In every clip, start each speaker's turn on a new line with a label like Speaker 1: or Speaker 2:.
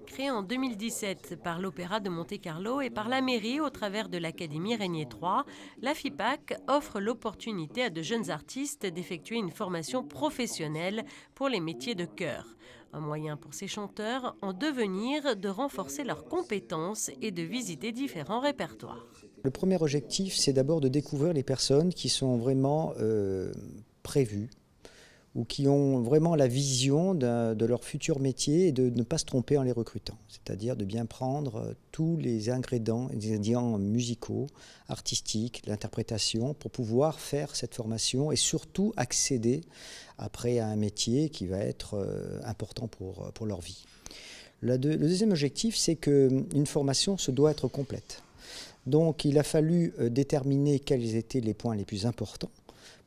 Speaker 1: Créée en 2017 par l'Opéra de Monte-Carlo et par la mairie au travers de l'Académie Régnier III, la FIPAC offre l'opportunité à de jeunes artistes d'effectuer une formation professionnelle pour les métiers de chœur. Un moyen pour ces chanteurs en devenir de renforcer leurs compétences et de visiter différents répertoires.
Speaker 2: Le premier objectif, c'est d'abord de découvrir les personnes qui sont vraiment prévues ou qui ont vraiment la vision de leur futur métier et de ne pas se tromper en les recrutant. C'est-à-dire de bien prendre tous les ingrédients musicaux, artistiques, l'interprétation, pour pouvoir faire cette formation et surtout accéder après à un métier qui va être important pour leur vie. Le deuxième objectif, c'est qu'une formation se doit être complète. Donc il a fallu déterminer quels étaient les points les plus importants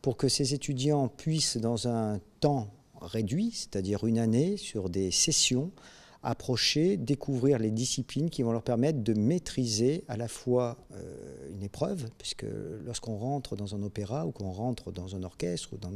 Speaker 2: pour que ces étudiants puissent, dans un temps réduit, c'est-à-dire une année, sur des sessions, approcher, découvrir les disciplines qui vont leur permettre de maîtriser à la fois une épreuve, puisque lorsqu'on rentre dans un opéra ou qu'on rentre dans un orchestre ou dans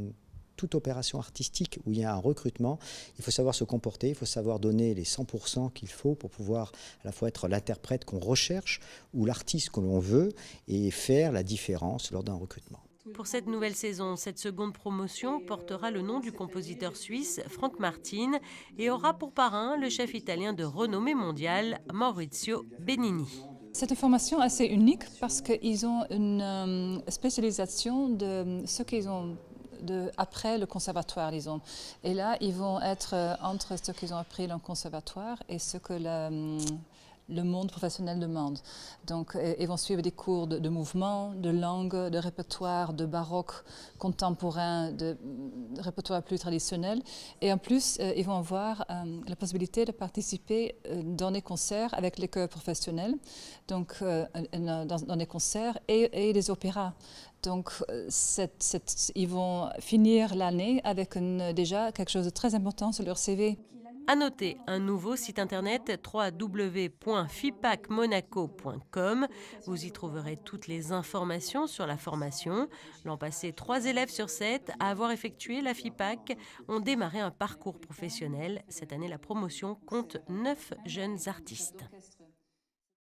Speaker 2: toute opération artistique où il y a un recrutement, il faut savoir se comporter, il faut savoir donner les 100% qu'il faut pour pouvoir à la fois être l'interprète qu'on recherche ou l'artiste que l'on veut et faire la différence lors d'un recrutement.
Speaker 1: Pour cette nouvelle saison, cette seconde promotion portera le nom du compositeur suisse Franck Martin et aura pour parrain le chef italien de renommée mondiale Maurizio Benigni.
Speaker 3: C'est une formation assez unique parce qu'ils ont une spécialisation de ce qu'ils ont après le conservatoire, disons. Et là, ils vont être entre ce qu'ils ont appris dans le conservatoire et ce que le monde professionnel demande. Donc, ils vont suivre des cours de mouvement, de langue, de répertoire, de baroque, contemporain, de répertoire plus traditionnel. Et en plus, ils vont avoir la possibilité de participer dans des concerts avec les chœurs professionnels, donc dans des concerts et des opéras. Donc, ils vont finir l'année avec déjà quelque chose de très important sur leur CV.
Speaker 1: À noter un nouveau site internet www.fipacmonaco.com. Vous y trouverez toutes les informations sur la formation. L'an passé, 3 élèves sur 7 à avoir effectué la FIPAC ont démarré un parcours professionnel. Cette année, la promotion compte 9 jeunes artistes.